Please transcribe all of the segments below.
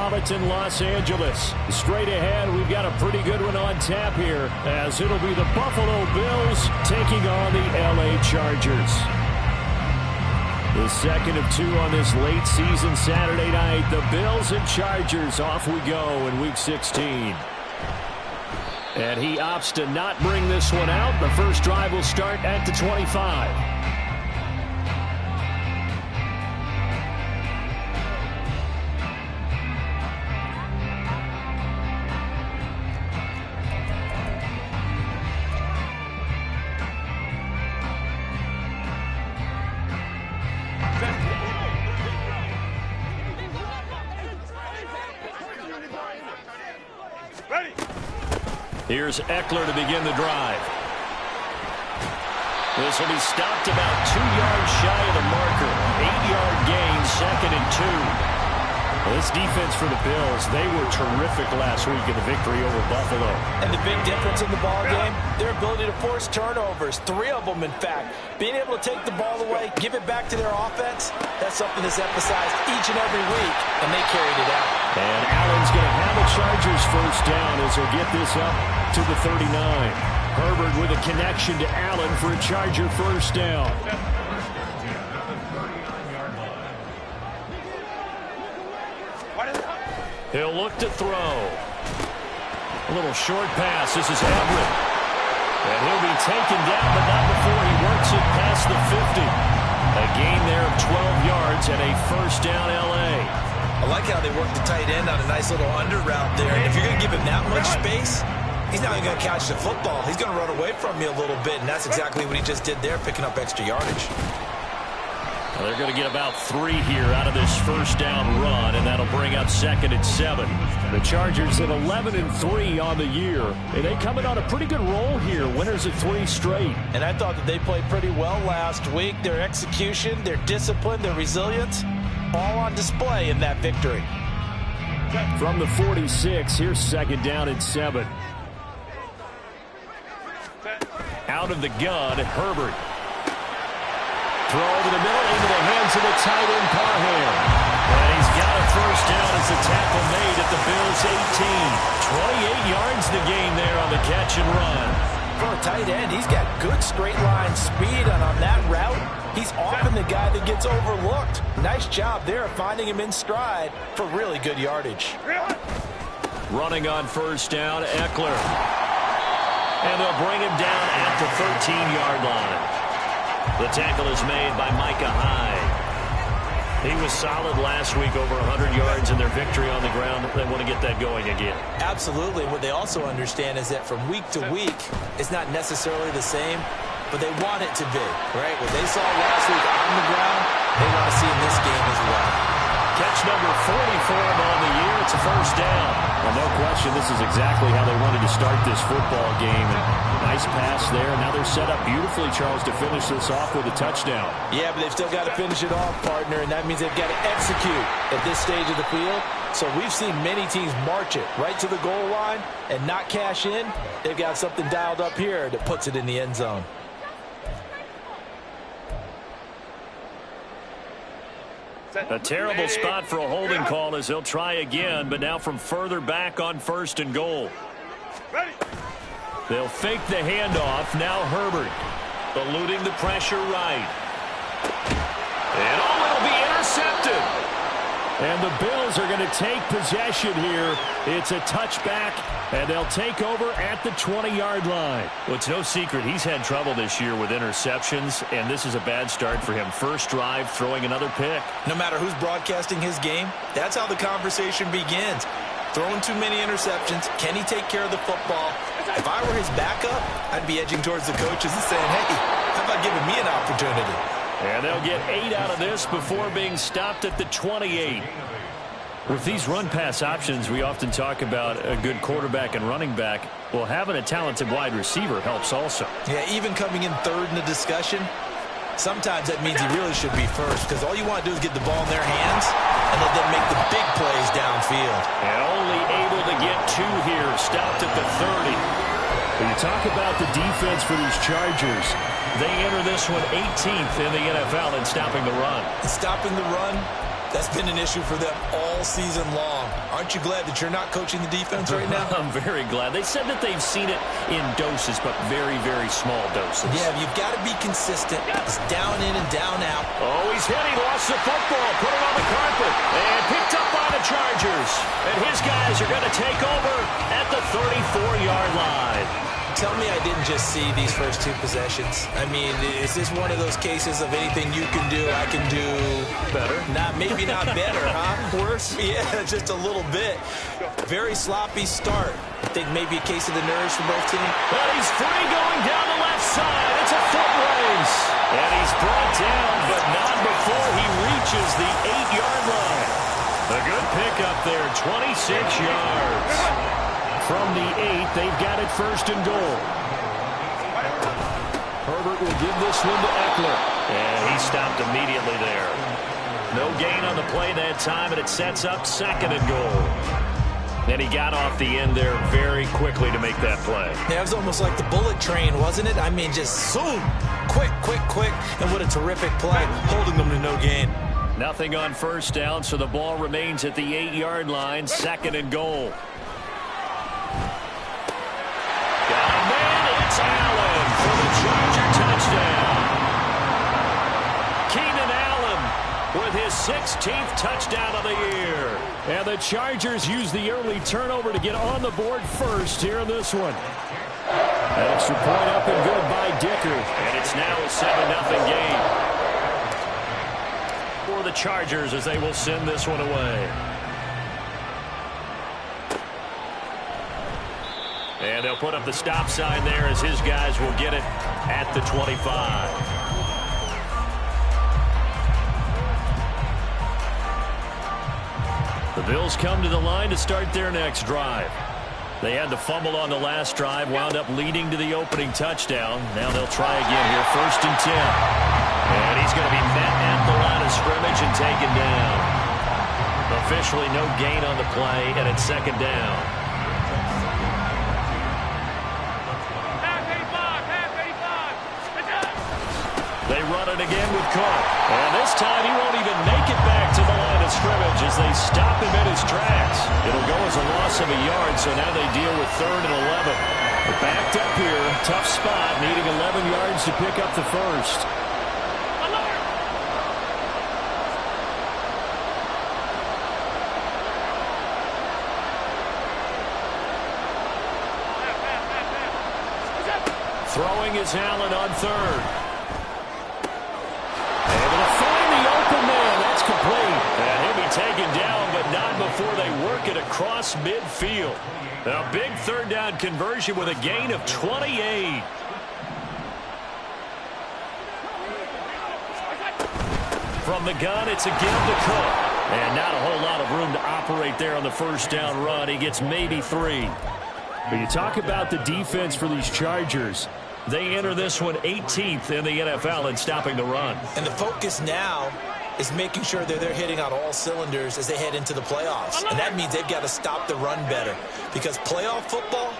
Providence and Los Angeles. Straight ahead, we've got a pretty good one on tap here, as it'll be the Buffalo Bills taking on the LA Chargers. The second of two on this late season Saturday night. The Bills and Chargers, off we go in Week 16. And he opts to not bring this one out. The first drive will start at the 25. Here's Eckler to begin the drive. This will be stopped about 2 yards shy of the marker. 8-yard gain, 2nd and 2. This defense for the Bills, they were terrific last week in the victory over Buffalo. And the big difference in the ball game, their ability to force turnovers. 3 of them, in fact. Being able to take the ball away, give it back to their offense, that's something that's emphasized each and every week, and they carried it out. And Allen's going to have a Chargers first down as he'll get this up to the 39. Herbert with a connection to Allen for a Charger first down. He'll look to throw. A little short pass. This is Everett. And he'll be taken down, but not before he works it past the 50. A gain there of 12 yards and a first down L.A. I like how they work the tight end on a nice little under route there. And if you're going to give him that much space, he's not even going to catch the football. He's going to run away from you a little bit, and that's exactly what he just did there, picking up extra yardage. Well, they're going to get about 3 here out of this first down run, and that'll bring up 2nd and 7. The Chargers at 11-3 on the year, and they coming on a pretty good roll here. Winners of 3 straight. And I thought that they played pretty well last week. Their execution, their discipline, their resilience, all on display in that victory. From the 46, here's 2nd down and 7. Out of the gun, Herbert. Throw over the middle into the hands of the tight end, Parham. And he's got a first down as the tackle made at the Bills' 18. 28 yards the gain there on the catch and run. For a tight end, he's got good straight line speed, and on that route, he's often the guy that gets overlooked. Nice job there of finding him in stride for really good yardage. Running on first down, Eckler. And they'll bring him down at the 13-yard line. The tackle is made by Micah Hyde. He was solid last week, over 100 yards in their victory on the ground. They want to get that going again. Absolutely. What they also understand is that from week to week, it's not necessarily the same, but they want it to be, right? What they saw last week on the ground, they want to see in this game as well. Catch number 40 for him on the year. It's a first down. Well, no question, this is exactly how they wanted to start this football game. Nice pass there. Now they're set up beautifully, Charles, to finish this off with a touchdown. Yeah, but they've still got to finish it off, partner, and that means they've got to execute at this stage of the field. So we've seen many teams march it right to the goal line and not cash in. They've got something dialed up here that puts it in the end zone. A terrible spot for a holding call as they'll try again, but now from further back on 1st and goal. They'll fake the handoff. Now Herbert eluding the pressure right. And it'll be intercepted. And the Bills are going to take possession here. It's a touchback, and they'll take over at the 20-yard line. Well, it's no secret he's had trouble this year with interceptions, and this is a bad start for him. First drive, throwing another pick. No matter who's broadcasting his game, that's how the conversation begins. Throwing too many interceptions. Can he take care of the football? If I were his backup, I'd be edging towards the coaches and saying, hey, how about giving me an opportunity? And they'll get 8 out of this before being stopped at the 28. With these run-pass options, we often talk about a good quarterback and running back. Well, having a talented wide receiver helps also. Yeah, even coming in third in the discussion, sometimes that means he really should be first, because all you want to do is get the ball in their hands and let them make the big plays downfield. And only able to get 2 here, stopped at the 30. When you talk about the defense for these Chargers, they enter this one 18th in the NFL in stopping the run. Stopping the run, That's been an issue for them all season long. Aren't you glad that you're not coaching the defense right now? I'm very glad. They said that they've seen it in doses, but very, very small doses. Yeah, you've got to be consistent. It's down in and down out. Oh, he's hit. He lost the football. Put it on the carpet. And picked up by the Chargers. And his guys are going to take over at the 34-yard line. Tell me I didn't just see these first two possessions. I mean, is this one of those cases of anything you can do, I can do better? Maybe not better, huh? Worse? Yeah, just a little bit. Very sloppy start. I think maybe a case of the nerves for both teams. But he's free going down the left side. It's a foot race. And he's brought down, but not before he reaches the 8-yard line. A good pickup there, 26 yards. From the 8, they've got it first and goal. Herbert will give this one to Eckler. And he stopped immediately there. No gain on the play that time, and it sets up second and goal. And he got off the end there very quickly to make that play. Yeah, it was almost like the bullet train, wasn't it? I mean, just zoom. Quick, quick, quick. And what a terrific play, holding them to no gain. Nothing on first down, so the ball remains at the 8-yard line, second and goal. Got a man, it's Allen for the Charger touchdown. Keenan Allen with his 16th touchdown of the year. And the Chargers use the early turnover to get on the board first here in this one. An extra point up and good by Dicker. And it's now a 7-0 game for the Chargers as they will send this one away. And they'll put up the stop sign there as his guys will get it at the 25. The Bills come to the line to start their next drive. They had the fumble on the last drive, wound up leading to the opening touchdown. Now they'll try again here, first and 10. And he's going to be met at the line of scrimmage and taken down. Officially no gain on the play, and it's second down. They run it again with Cook. And this time he won't even make it back to the line of scrimmage as they stop him in his tracks. It'll go as a loss of a yard, so now they deal with 3rd and 11. They're backed up here. Tough spot, needing 11 yards to pick up the first. Throwing is Allen on 3rd. And he'll be taken down, but not before they work it across midfield. A big 3rd down conversion with a gain of 28. From the gun, it's again to Cook. And not a whole lot of room to operate there on the first down run. He gets maybe 3. But you talk about the defense for these Chargers. They enter this one 18th in the NFL in stopping the run. And the focus now is making sure that they're hitting on all cylinders as they head into the playoffs. And that means they've got to stop the run better, because playoff football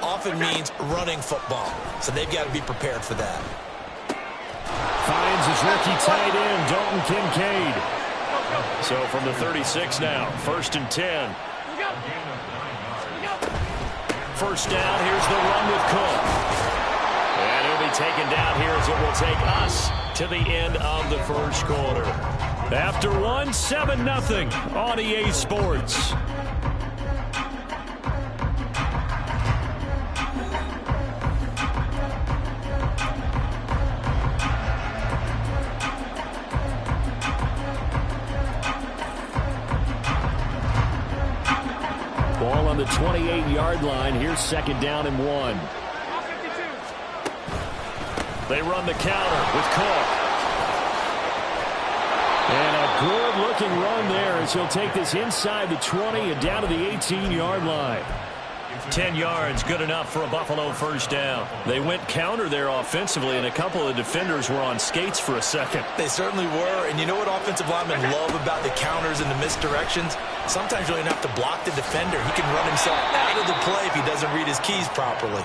often means running football. So they've got to be prepared for that. Finds his rookie tight end, Dalton Kincaid. So from the 36 now, first and 10. First down, here's the run with Cook. And he'll be taken down here as it will take us to the end of the first quarter. After 7-0 on EA Sports. Ball on the 28-yard line. Here's second down and 1. They run the counter with Cook. And a good-looking run there as he'll take this inside the 20 and down to the 18-yard line. 10 yards, good enough for a Buffalo first down. They went counter there offensively, and a couple of defenders were on skates for a second. They certainly were, and you know what offensive linemen love about the counters and the misdirections? Sometimes you don't even have to block the defender. He can run himself out of the play if he doesn't read his keys properly.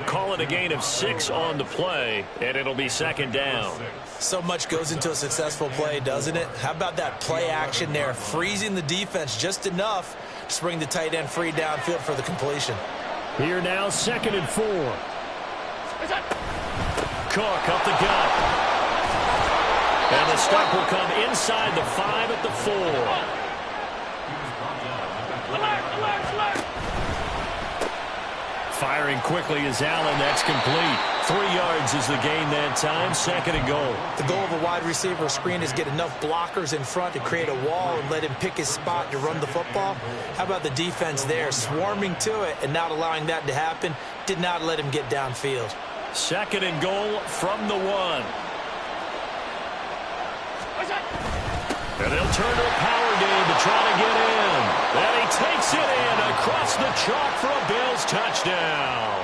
Call it a gain of 6 on the play, and it'll be second down. So much goes into a successful play, doesn't it? How about that play action there, freezing the defense just enough to bring the tight end free downfield for the completion. Here now, 2nd and 4. Cook up the gut. And the stop will come inside the 5 at the 4. Firing quickly is Allen. That's complete. 3 yards is the gain that time. 2nd and goal. The goal of a wide receiver screen is get enough blockers in front to create a wall and let him pick his spot to run the football. How about the defense there, swarming to it and not allowing that to happen? Did not let him get downfield. 2nd and goal from the 1. And they'll turn to a power game to try to get in. And he takes it in across the chalk for a Bills touchdown.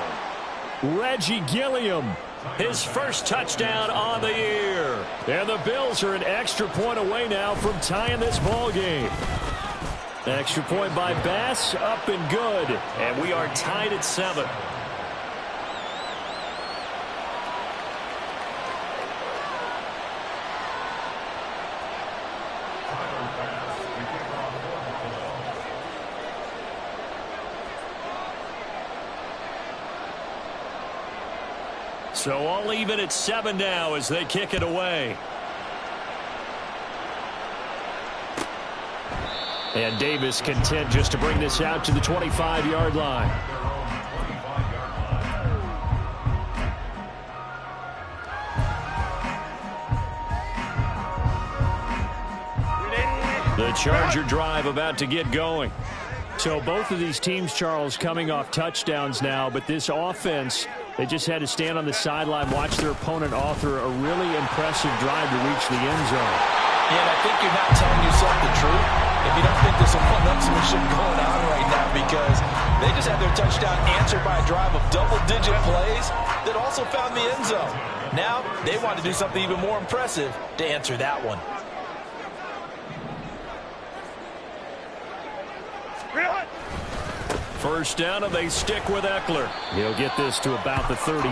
Reggie Gilliam, his first touchdown on the year. And the Bills are an extra point away now from tying this ball game. Extra point by Bass, up and good. And we are tied at 7. So all even at 7 now as they kick it away. And Davis content just to bring this out to the 25-yard line. The Charger drive about to get going. So both of these teams, Charles, coming off touchdowns now, but this offense, they just had to stand on the sideline, watch their opponent author a really impressive drive to reach the end zone. Yeah, and I think you're not telling yourself the truth if you don't think there's some one-upsmanship going on right now, because they just had their touchdown answered by a drive of double-digit plays that also found the end zone. Now they want to do something even more impressive to answer that one. First down, and they stick with Eckler. He'll get this to about the 38.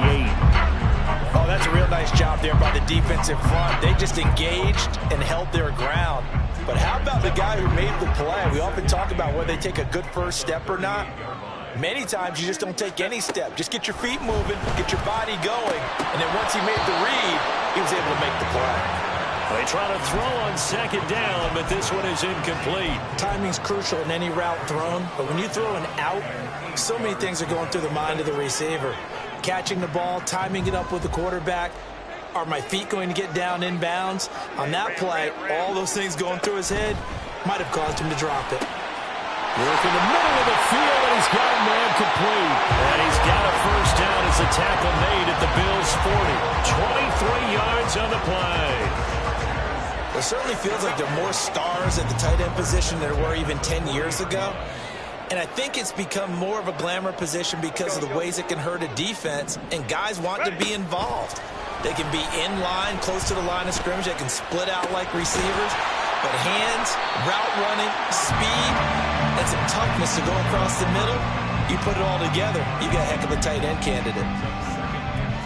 Oh, that's a real nice job there by the defensive front. They just engaged and held their ground. But how about the guy who made the play? We often talk about whether they take a good first step or not. Many times you just don't take any step. Just get your feet moving, get your body going, and then once he made the read, he was able to make the play. They try to throw on 2nd down, but this one is incomplete. Timing's crucial in any route thrown, but when you throw an out, so many things are going through the mind of the receiver. Catching the ball, timing it up with the quarterback. Are my feet going to get down in bounds? On that play, all those things going through his head might have caused him to drop it. Work in the middle of the field, and he's got a man complete. And he's got a first down as the tackle made at the Bills' 40. 23 yards on the play. It certainly feels like there are more stars at the tight end position than there were even 10 years ago. And I think it's become more of a glamour position because of the ways it can hurt a defense, and guys want to be involved. They can be in line, close to the line of scrimmage. They can split out like receivers. But hands, route running, speed, and some toughness to go across the middle, you put it all together, you got a heck of a tight end candidate.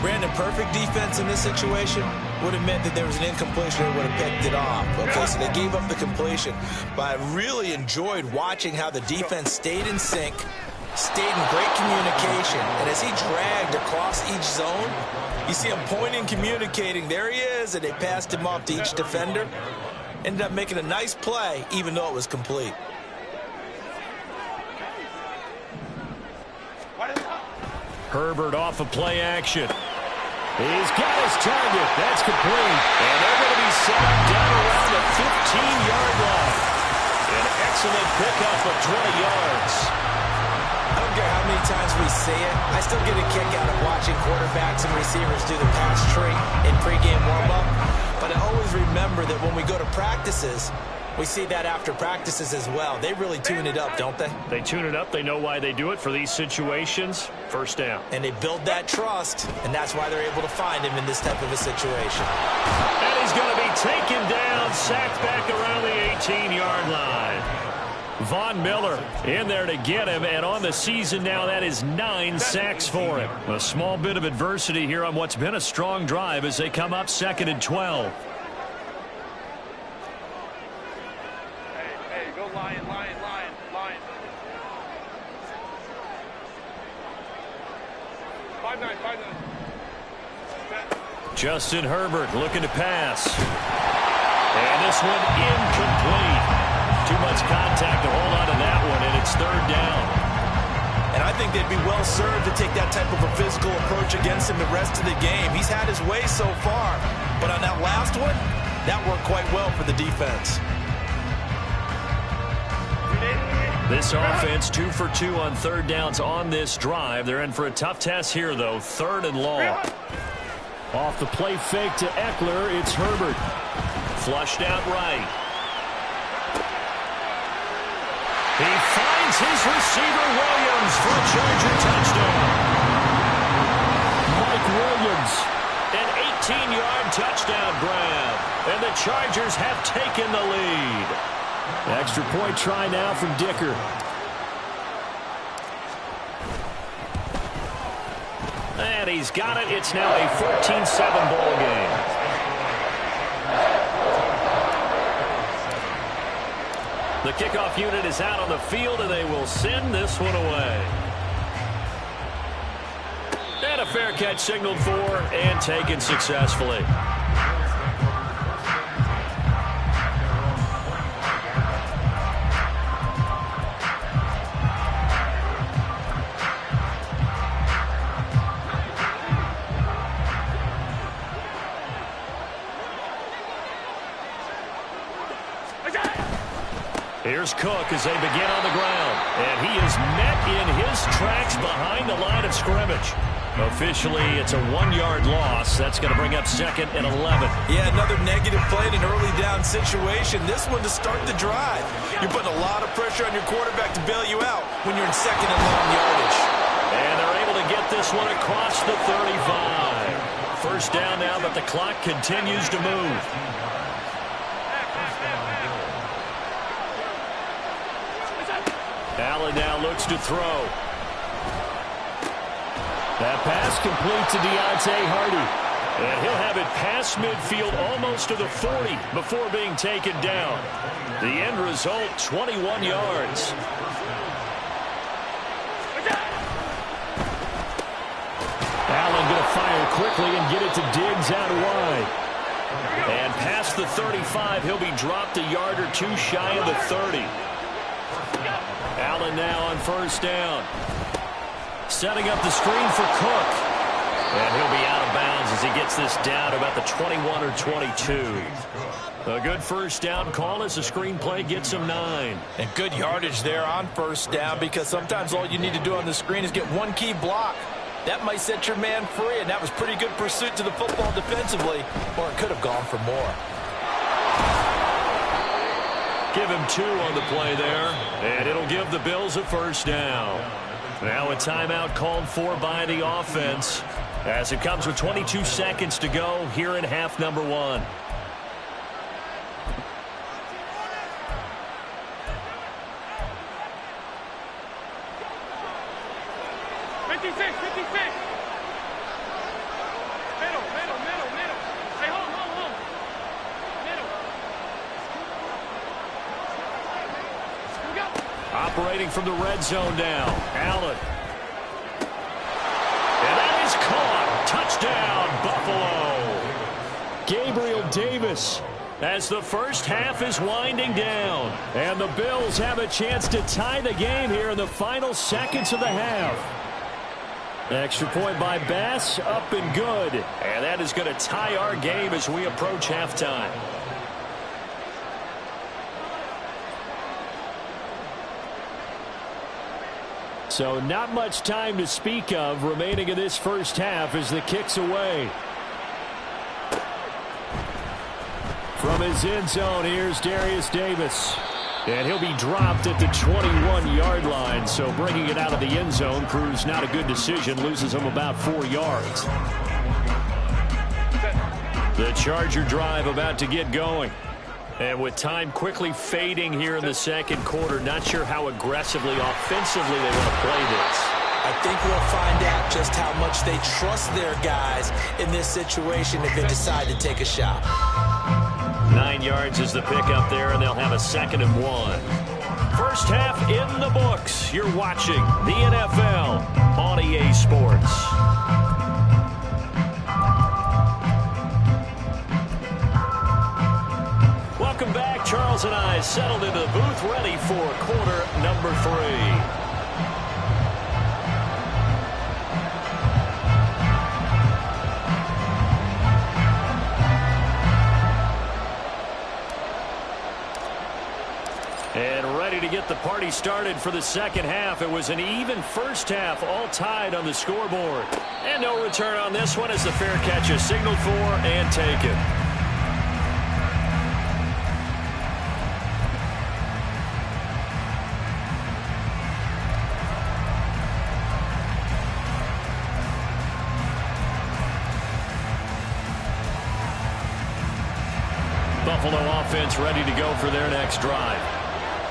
Brandon, perfect defense in this situation would have meant that there was an incompletion that would have picked it off. Okay, so they gave up the completion. But I really enjoyed watching how the defense stayed in sync, stayed in great communication. And as he dragged across each zone, you see him pointing, communicating. There he is, and they passed him off to each defender. Ended up making a nice play, even though it was complete. Herbert off of play action. He's got his target. That's complete. And they're going to be set up down around the 15-yard line. An excellent pickup of 20 yards. I don't care how many times we see it. I still get a kick out of watching quarterbacks and receivers do the pass tree in pregame warm-up. But I always remember that when we go to practices, we see that after practices as well. They really tune it up, don't they? They tune it up. They know why they do it for these situations. First down. And they build that trust, and that's why they're able to find him in this type of a situation. And he's going to be taken down, sacked back around the 18-yard line. Von Miller in there to get him, and on the season now, that is 9 sacks for him. A small bit of adversity here on what's been a strong drive as they come up 2nd and 12. Hey, go Lion. Five nine. Justin Herbert looking to pass. And this one incomplete. Too much contact to hold on to that one, and it's 3rd down. And I think they'd be well served to take that type of a physical approach against him the rest of the game. He's had his way so far, but on that last one, that worked quite well for the defense. This offense 2 for 2 on 3rd downs on this drive. They're in for a tough test here, though. 3rd and long. Off the play fake to Eckler, it's Herbert. Flushed out right. He finds his receiver, Williams, for a Charger touchdown. Mike Williams, an 18-yard touchdown grab. And the Chargers have taken the lead. Extra point try now from Dicker. And he's got it. It's now a 14-7 ball game. The kickoff unit is out on the field, and they will send this one away. And a fair catch signaled for and taken successfully. Here's Cook as they begin on the ground. And he is met in his tracks behind the line of scrimmage. Officially, it's a 1-yard loss. That's going to bring up 2nd and 11. Yeah, another negative play in an early down situation. This one to start the drive. You're putting a lot of pressure on your quarterback to bail you out when you're in 2nd and long yardage. And they're able to get this one across the 35. First down now, but the clock continues to move. Allen now looks to throw. That pass complete to Deontay Hardy. And he'll have it past midfield almost to the 40 before being taken down. The end result, 21 yards. Allen going to fire quickly and get it to Diggs out wide. And past the 35, he'll be dropped a yard or two shy of the 30. Allen now on first down. Setting up the screen for Cook. And he'll be out of bounds as he gets this down to about the 21 or 22. A good first down call as the screen play gets him 9. And good yardage there on first down, because sometimes all you need to do on the screen is get one key block. That might set your man free, and that was pretty good pursuit to the football defensively, or it could have gone for more. Give him 2 on the play there, and it'll give the Bills a first down. Now a timeout called for by the offense as it comes with 22 seconds to go here in half number 1. Operating from the red zone now. Allen. And that is caught. Touchdown, Buffalo. Gabriel Davis as the first half is winding down. And the Bills have a chance to tie the game here in the final seconds of the half. Extra point by Bass, up and good. And that is going to tie our game as we approach halftime. So not much time to speak of remaining in this first half as the kick's away. From his end zone, here's Darius Davis. And he'll be dropped at the 21-yard line. So bringing it out of the end zone proves not a good decision. Loses him about 4 yards. The Charger drive about to get going. And with time quickly fading here in the second quarter, not sure how aggressively, offensively they want to play this. I think we'll find out just how much they trust their guys in this situation if they decide to take a shot. 9 yards is the pickup there, and they'll have a 2nd and 1. First half in the books. You're watching the NFL on EA Sports. Welcome back. Charles and I settled into the booth, ready for quarter number 3. And ready to get the party started for the second half. It was an even first half, all tied on the scoreboard. And no return on this one as the fair catch is signaled for and taken. Buffalo offense ready to go for their next drive.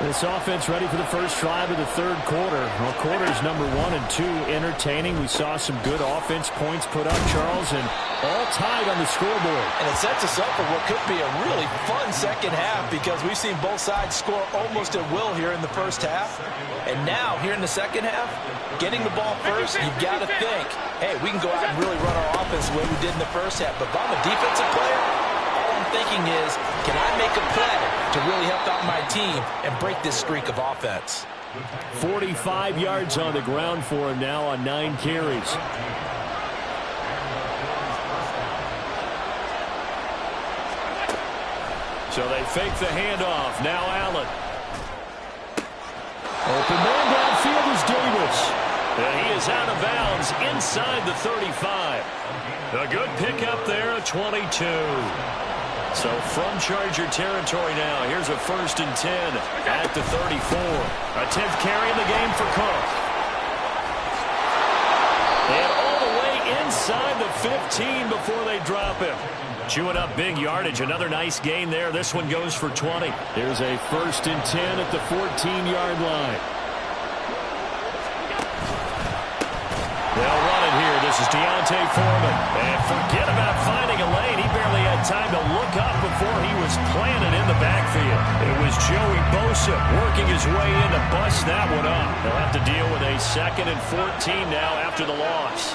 This offense ready for the first drive of the third quarter. Well, quarters number 1 and 2 entertaining. We saw some good offense points put up, Charles, and all tied on the scoreboard. And it sets us up for what could be a really fun second half because we've seen both sides score almost at will here in the first half. And now, here in the second half, getting the ball first, you've got to think, hey, we can go out and really run our offense the way we did in the first half. But if I'm a defensive player, all I'm thinking is, can I make a play to really help out my team and break this streak of offense? 45 yards on the ground for him now on 9 carries. So they fake the handoff. Now Allen. Open man downfield is Davis. And he is out of bounds inside the 35. A good pickup there, 22. So from Charger territory now, here's a 1st and 10 at the 34. A 10th carry in the game for Cook. And all the way inside the 15 before they drop him. Chewing up big yardage. Another nice gain there. This one goes for 20. There's a 1st and 10 at the 14-yard line. They'll run it here. This is Deontay Foreman. And forget about finding a lane. He barely had time to look up before he was planted in the backfield. It was Joey Bosa working his way in to bust that one up. They'll have to deal with a 2nd and 14 now after the loss.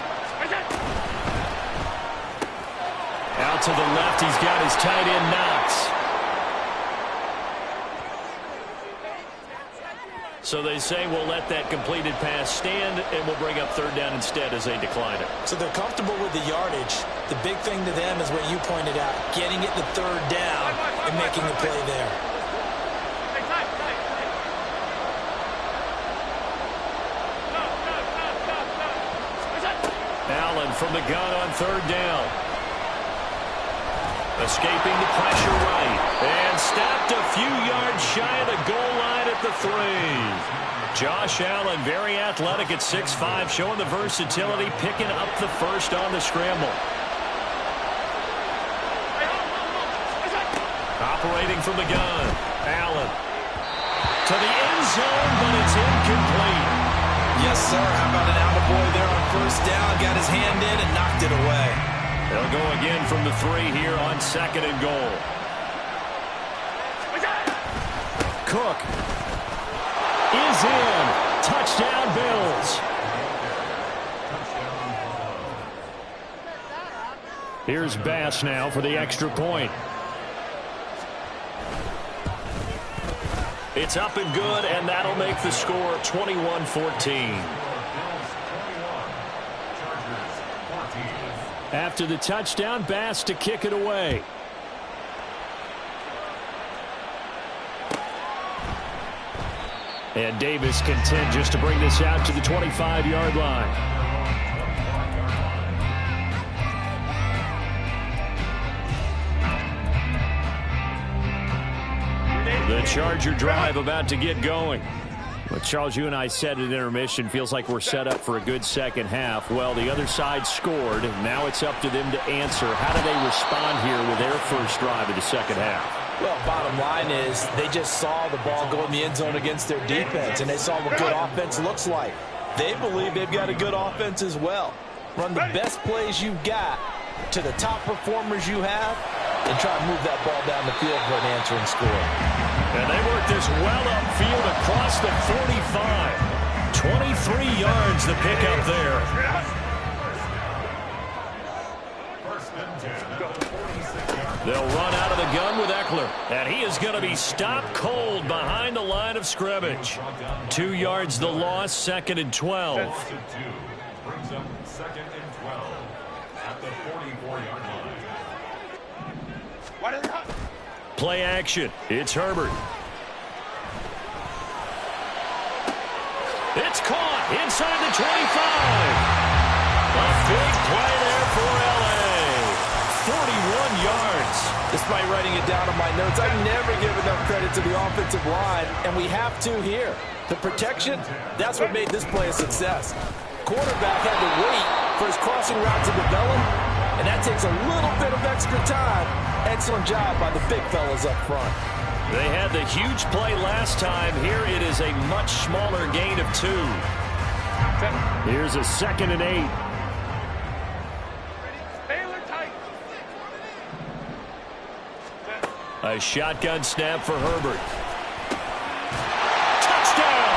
Out to the left, he's got his tight end Knox. So they say we'll let that completed pass stand, and we'll bring up 3rd down instead as they decline it. So they're comfortable with the yardage. The big thing to them is what you pointed out, getting it to 3rd down and making the play there. Allen from the gun on 3rd down. Escaping the pressure right. And stopped a few yards shy of the goal line at the 3. Josh Allen, very athletic at 6'5", showing the versatility, picking up the 1st on the scramble. Operating from the gun. Allen. To the end zone, but it's incomplete. Yes, sir. How about an attaboy there on 1st down? Got his hand in and knocked it away. They'll go again from the 3 here on 2nd and goal. Cook is in. Touchdown, Bills. Here's Bass now for the extra point. It's up and good, and that'll make the score 21-14. After the touchdown, Bass to kick it away. And Davis content just to bring this out to the 25-yard line. The Charger drive about to get going. But Charles, you and I said at intermission, feels like we're set up for a good second half. Well, the other side scored. Now it's up to them to answer. How do they respond here with their first drive of the second half? Well, bottom line is they just saw the ball go in the end zone against their defense, and they saw what good offense looks like. They believe they've got a good offense as well. Run the best plays you've got to the top performers you have and try to move that ball down the field for an answering score. And they work this well upfield across the 45. 23 yards the pickup there. They'll run out of the gun with Eckler. And he is going to be stopped cold behind the line of scrimmage. 2 yards the loss, 2nd and 12. Brings up 2nd and 12 at the 44-yard line. Play action. It's Herbert. It's caught inside the 25. A big play there for L.A. 41 yards. Despite writing it down on my notes, I never give enough credit to the offensive line, and we have to here. The protection, that's what made this play a success. Quarterback had to wait for his crossing route to develop, and that takes a little bit of extra time. Excellent job by the big fellas up front. They had the huge play last time. Here it is a much smaller gain of 2. Here's a 2nd and 8. A shotgun snap for Herbert. Touchdown!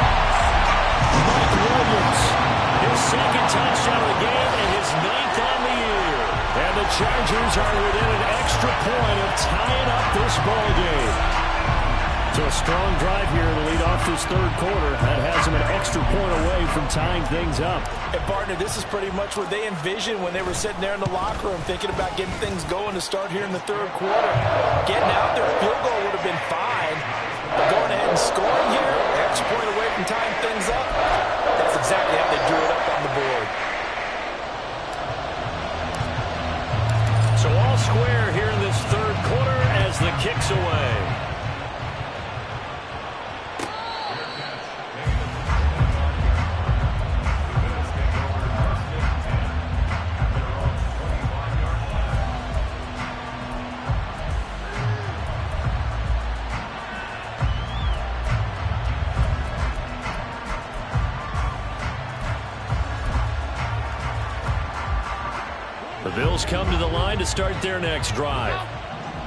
Mike Williams, his 2nd touchdown of the game and his 9th on the year. And the Chargers are within an extra point of tying up this ball game. So a strong drive here to lead off this 3rd quarter. That has them an extra point away from tying things up. And, partner, this is pretty much what they envisioned when they were sitting there in the locker room thinking about getting things going to start here in the 3rd quarter. Getting out there, a field goal would have been fine. But going ahead and scoring here, extra point away from tying things up, that's exactly how they drew it up on the board. So all square here in this 3rd quarter as the kick's away. The Bills come to the line to start their next drive.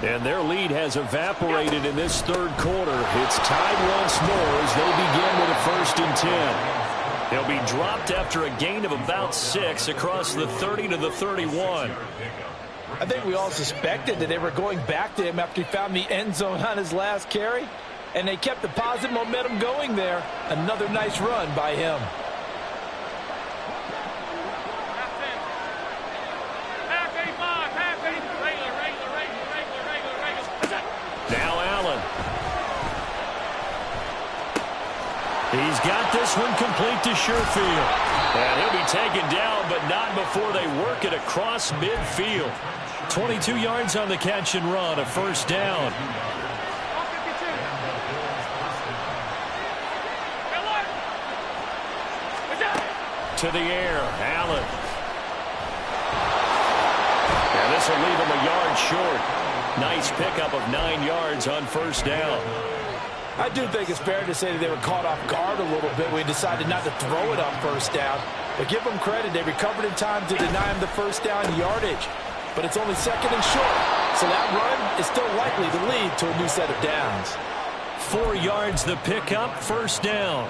And their lead has evaporated in this 3rd quarter. It's tied once more as they begin with a 1st and 10. They'll be dropped after a gain of about 6 across the 30 to the 31. I think we all suspected that they were going back to him after he found the end zone on his last carry. And they kept the positive momentum going there. Another nice run by him. Now Allen. He's got this one complete to Sherfield. And he'll be taken down, but not before they work it across midfield. 22 yards on the catch and run, a 1st down. To the air, Allen. And this will leave him a yard short. Nice pickup of 9 yards on 1st down. I do think it's fair to say that they were caught off guard a little bit. We decided not to throw it on 1st down. But give them credit. They recovered in time to deny him the 1st down yardage. But it's only 2nd and short. So that run is still likely to lead to a new set of downs. 4 yards the pickup, 1st down.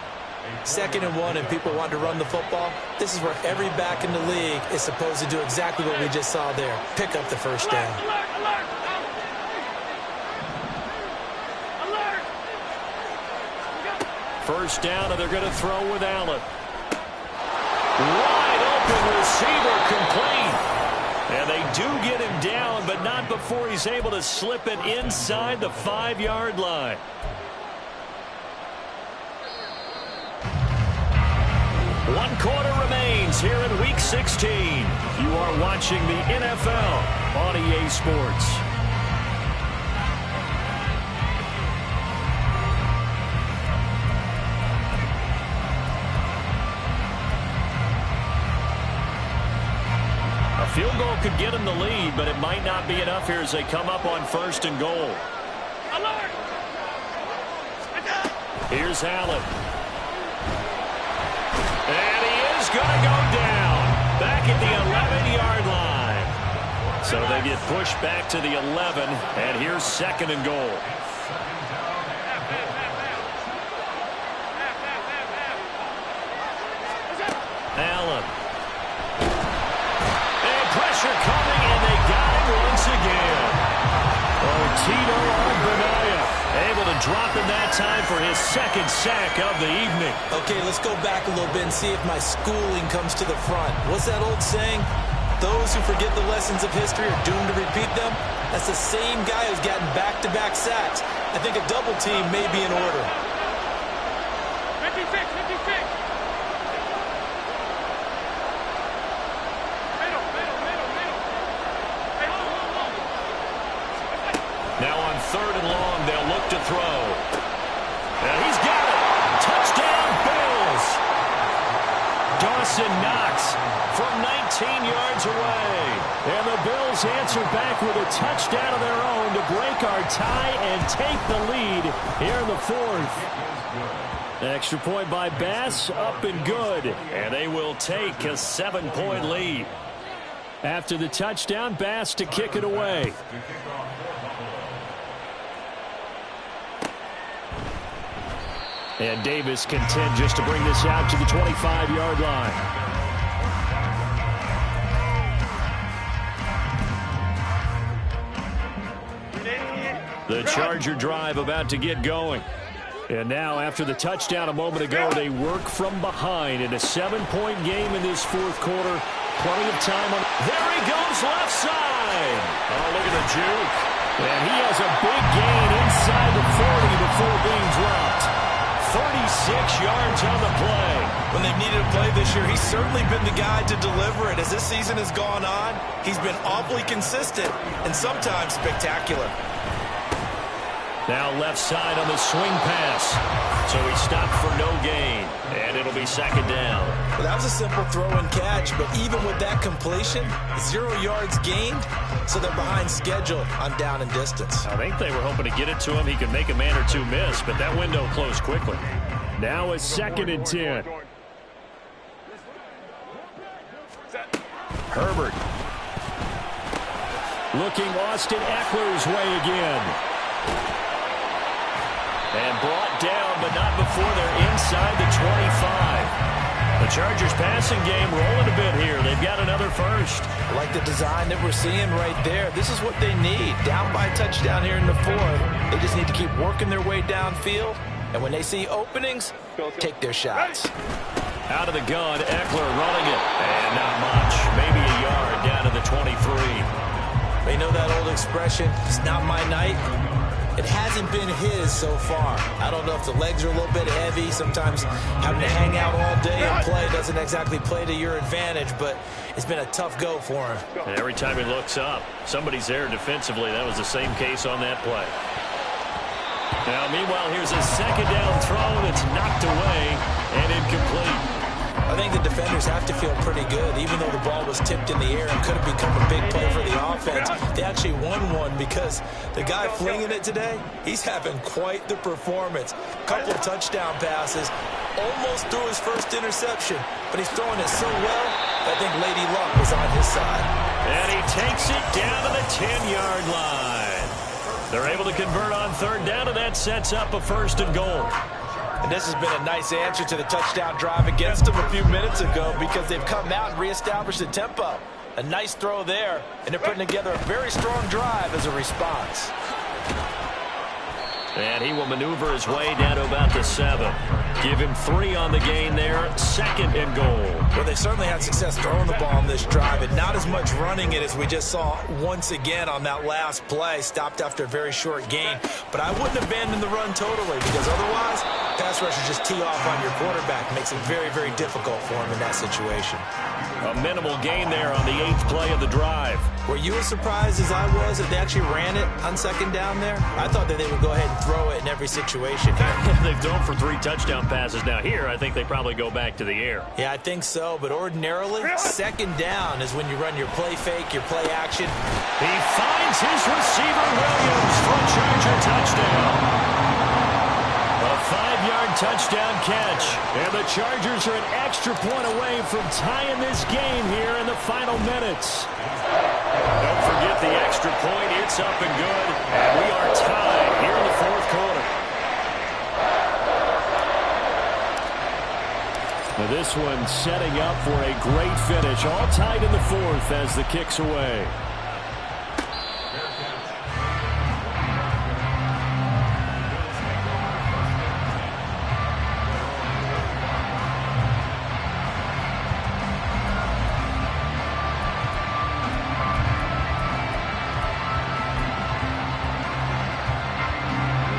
2nd and 1 and people want to run the football. This is where every back in the league is supposed to do exactly what we just saw there. Pick up the 1st down. First down, and they're going to throw with Allen. Wide open receiver complete. And they do get him down, but not before he's able to slip it inside the 5-yard line. One quarter remains here in Week 16. You are watching the NFL on EA Sports. Field goal could get them the lead, but it might not be enough here as they come up on 1st and goal. Here's Allen. And he is going to go down. Back at the 11-yard line. So they get pushed back to the 11. And here's 2nd and goal. Allen. And pressure coming, and they got him once again. Tito Albanaya able to drop him that time for his 2nd sack of the evening. Okay, let's go back a little bit and see if my schooling comes to the front. What's that old saying? Those who forget the lessons of history are doomed to repeat them. That's the same guy who's gotten back-to-back sacks. I think a double team may be in order. 56, 56. Now on 3rd and long, they'll look to throw. And he's got it. Touchdown, Bills. Dawson Knox from 19 yards away. And the Bills answer back with a touchdown of their own to break our tie and take the lead here in the 4th. Extra point by Bass, up and good. And they will take a 7-point lead. After the touchdown, Bass to kick it away. And Davis content just to bring this out to the 25-yard line. The Charger drive about to get going. And now, after the touchdown a moment ago, they work from behind in a 7-point game in this 4th quarter. Plenty of time on. There he goes, left side. Oh, look at the juke. And he has a big gain inside the 40 before being dropped. 36 yards on the play. When they've needed a play this year, he's certainly been the guy to deliver it. As this season has gone on, he's been awfully consistent and sometimes spectacular. Now left side on the swing pass. So he stopped for no gain. And it'll be 2nd down. Well, that was a simple throw and catch, but even with that completion, 0 yards gained, so they're behind schedule on down and distance. I think they were hoping to get it to him. He could make a man or two miss, but that window closed quickly. Now a 2nd and 10. Herbert. Looking Austin Eckler's way again. And brought down, but not before they're inside the 25. The Chargers passing game rolling a bit here. They've got another first. I like the design that we're seeing right there. This is what they need. Down by a touchdown here in the 4th. They just need to keep working their way downfield. And when they see openings, take their shots. Out of the gun, Eckler running it. And not much. Maybe a yard down to the 23. They know that old expression, it's not my night. It hasn't been his so far. I don't know if the legs are a little bit heavy. Sometimes having to hang out all day and play doesn't exactly play to your advantage, but it's been a tough go for him. And every time he looks up, somebody's there defensively. That was the same case on that play. Now, meanwhile, here's a 2nd down throw that's knocked away and incomplete. I think the defenders have to feel pretty good. Even though the ball was tipped in the air and could have become a big play for the offense, they actually won one because the guy flinging it today, he's having quite the performance. Couple of touchdown passes, almost threw his first interception, but he's throwing it so well, I think Lady Luck was on his side. And he takes it down to the 10-yard line. They're able to convert on 3rd down, and that sets up a 1st and goal. And this has been a nice answer to the touchdown drive against them a few minutes ago because they've come out and reestablished the tempo. A nice throw there, and they're putting together a very strong drive as a response. And he will maneuver his way down to about the 7. Give him 3 on the gain there. 2nd and goal. Well, they certainly had success throwing the ball on this drive, and not as much running it as we just saw once again on that last play. Stopped after a very short gain. But I wouldn't abandon the run totally because otherwise, pass rushers just tee off on your quarterback. Makes it very, very difficult for him in that situation. A minimal gain there on the 8th play of the drive. Were you as surprised as I was that they actually ran it on 2nd down there? I thought that they would go ahead and throw it in every situation here. They've thrown for 3 touchdown touchdown passes. Now here, I think they probably go back to the air. Yeah, I think so, but ordinarily, second down is when you run your play fake, your play action. He finds his receiver, Williams, for a Charger touchdown. A 5-yard touchdown catch. And the Chargers are an extra point away from tying this game here in the final minutes. Don't forget the extra point. It's up and good. And we are tied here in the fourth quarter. Now this one setting up for a great finish. All tied in the fourth as the kick's away.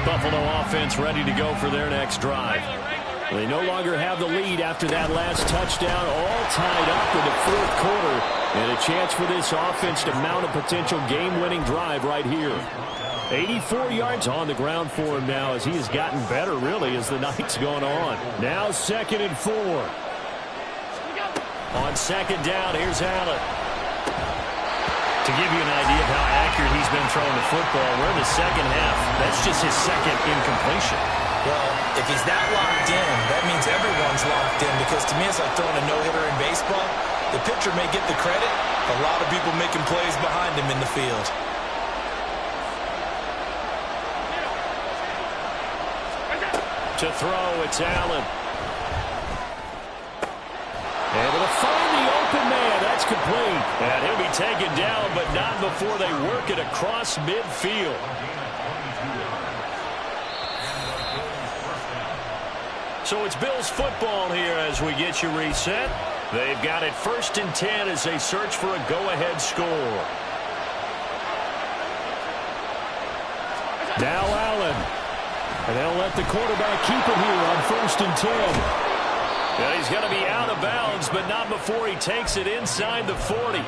Buffalo offense ready to go for their next drive. They no longer have the lead after that last touchdown, all tied up in the fourth quarter, and a chance for this offense to mount a potential game-winning drive right here. 84 yards on the ground for him now as he has gotten better, really, as the night's gone on. Now 2nd and 4. On second down, here's Allen. To give you an idea of how accurate he's been throwing the football, we're in the second half. That's just his second incompletion. Well, if he's that locked in, that means everyone's locked in, because to me it's like throwing a no-hitter in baseball. The pitcher may get the credit, a lot of people making plays behind him in the field. To throw, it's Allen. Able to find the open man. That's complete. And he'll be taken down, but not before they work it across midfield. So it's Bills football here as we get you reset. They've got it 1st and 10 as they search for a go-ahead score. Now Allen. And they'll let the quarterback keep it here on 1st and 10. Yeah, he's going to be out of bounds, but not before he takes it inside the 40.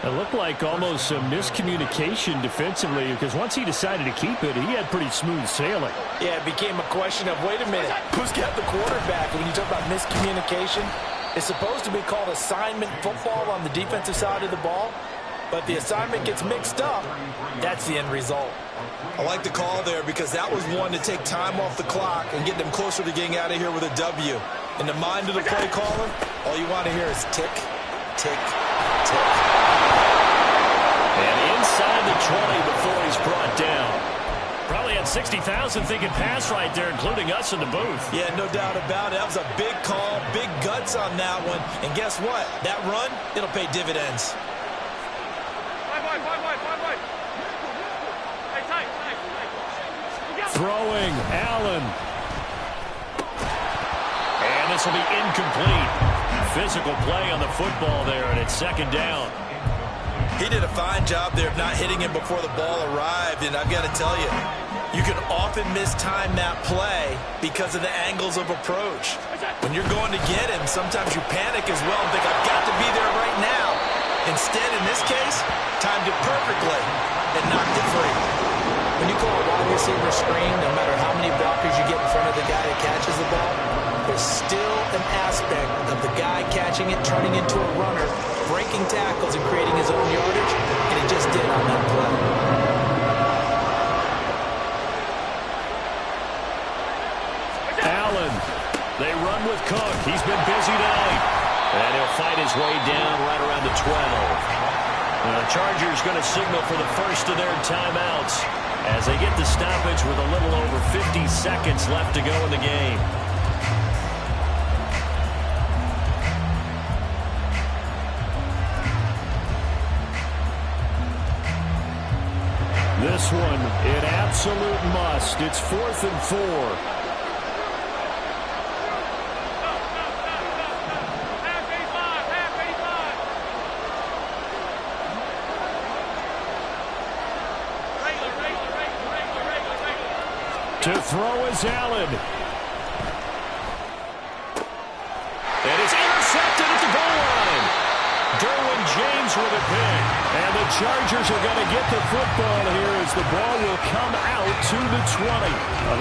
It looked like almost some miscommunication defensively, because once he decided to keep it, he had pretty smooth sailing. Yeah, it became a question of, wait a minute, who's got the quarterback? And when you talk about miscommunication, it's supposed to be called assignment football on the defensive side of the ball, but the assignment gets mixed up. That's the end result. I like the call there because that was one to take time off the clock and get them closer to getting out of here with a W. In the mind of the play caller, all you want to hear is tick, tick, tick. And inside the 20 before he's brought down. Probably had 60,000 thinking pass right there, including us in the booth. Yeah, no doubt about it. That was a big call, big guts on that one. And guess what? That run, it'll pay dividends. Throwing, Allen. And this will be incomplete. Physical play on the football there, and it's 2nd down. He did a fine job there of not hitting him before the ball arrived, and I've got to tell you, you can often mistime that play because of the angles of approach. When you're going to get him, sometimes you panic as well and think, I've got to be there right now. Instead, in this case, timed it perfectly and knocked it free. When you call a wide receiver screen, no matter how many blockers you get in front of the guy that catches the ball, there's still an aspect of the guy catching it, turning into a runner, breaking tackles and creating his own yardage, and he just did on that play. Allen, they run with Cook. He's been busy tonight. And he'll fight his way down right around the 12. The Chargers going to signal for the first of their timeouts as they get the stoppage with a little over 50 seconds left to go in the game. This one, an absolute must. It's 4th and 4. To throw is Allen. It is intercepted at the goal line. Derwin James with a pick. And the the Chargers are going to get the football here as the ball will come out to the 20.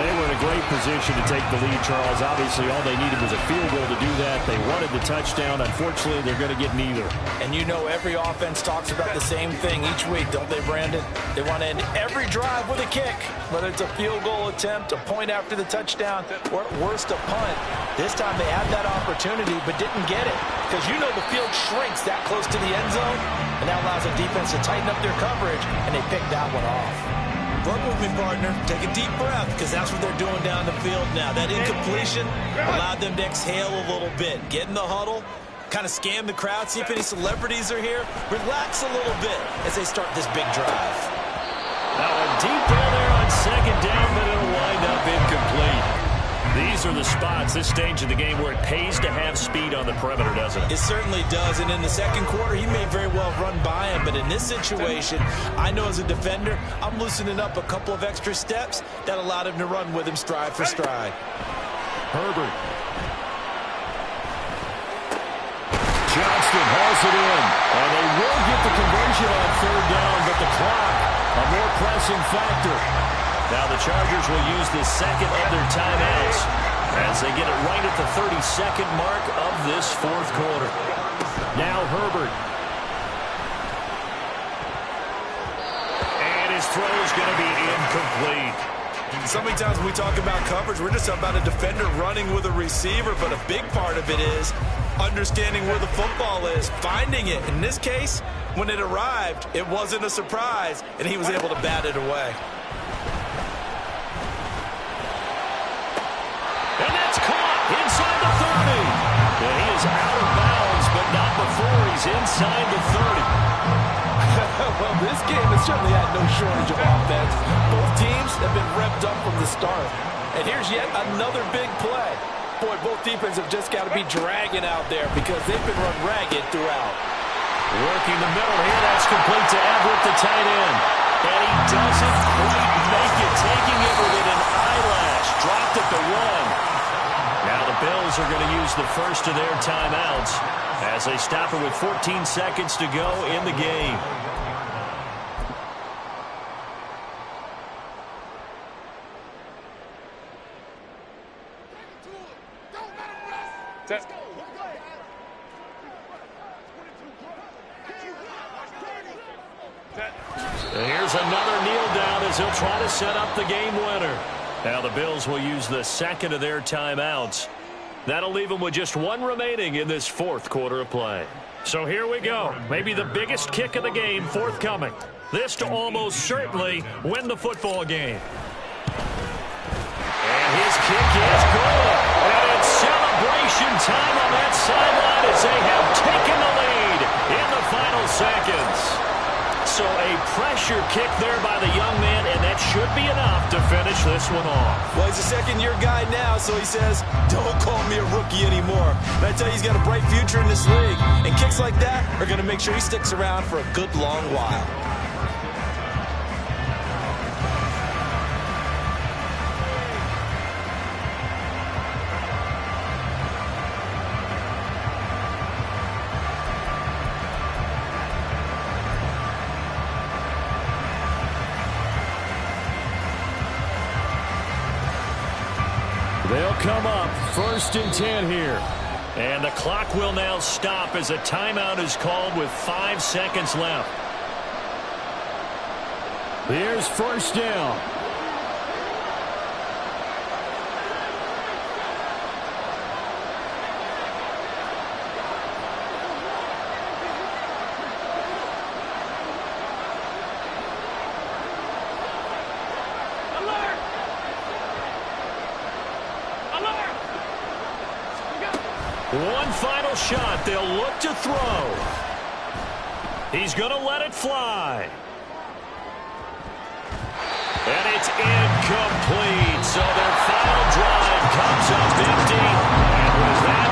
They were in a great position to take the lead, Charles. Obviously, all they needed was a field goal to do that. They wanted the touchdown. Unfortunately, they're going to get neither. And you know every offense talks about the same thing each week, don't they, Brandon? They want to end every drive with a kick, whether it's a field goal attempt, a point after the touchdown, or at worst a punt. This time they had that opportunity but didn't get it because you know the field shrinks that close to the end zone, and that allows the defense to tighten up their coverage, and they picked that one off. Work with me, partner. Take a deep breath because that's what they're doing down the field now. That incompletion allowed them to exhale a little bit. Get in the huddle, kind of scan the crowd, see if any celebrities are here. Relax a little bit as they start this big drive. Now a deep ball there on second down, but it'll wind up incomplete. These are the spots, this stage of the game, where it pays to have speed on the perimeter, doesn't it? It certainly does, and in the second quarter, he may very well run by him, but in this situation, I know as a defender, I'm loosening up a couple of extra steps that allowed him to run with him stride for stride. Herbert. Johnston hauls it in, and they will get the conversion on third down, but the clock, a more pressing factor. Now the Chargers will use the second of their timeouts as they get it right at the 32nd mark of this fourth quarter. Now Herbert. And his throw is going to be incomplete. So many times when we talk about coverage, we're just about a defender running with a receiver, but a big part of it is understanding where the football is, finding it. In this case, when it arrived, it wasn't a surprise, and he was able to bat it away. And that's caught inside the 30. And he is out of bounds, but not before he's inside the 30. Well, this game has certainly had no shortage of offense. Both teams have been revved up from the start. And here's yet another big play. Boy, both defenses have just got to be dragging out there because they've been run ragged throughout. Working the middle here, that's complete to Everett, the tight end. And he doesn't quite make it, taking it within an eyelash. Dropped at the 1. Now the Bills are going to use the first of their timeouts as they stop it with 14 seconds to go in the game. And here's another kneel down as he'll try to set up the game winner. Now the Bills will use the second of their timeouts. That'll leave them with just one remaining in this fourth quarter of play. So here we go. Maybe the biggest kick of the game forthcoming. This to almost certainly win the football game. And his kick is good. And it's celebration time on that sideline as they have taken the lead in the final seconds. So a pressure kick there by the young man, and that should be enough to finish this one off. Well, he's a second-year guy now, so he says, don't call me a rookie anymore. But I tell you, he's got a bright future in this league. And kicks like that are going to make sure he sticks around for a good long while. They'll come up 1st and 10 here. And the clock will now stop as a timeout is called with 5 seconds left. Here's 1st down. One final shot. They'll look to throw. He's going to let it fly. And it's incomplete. So their final drive comes up empty. And with that,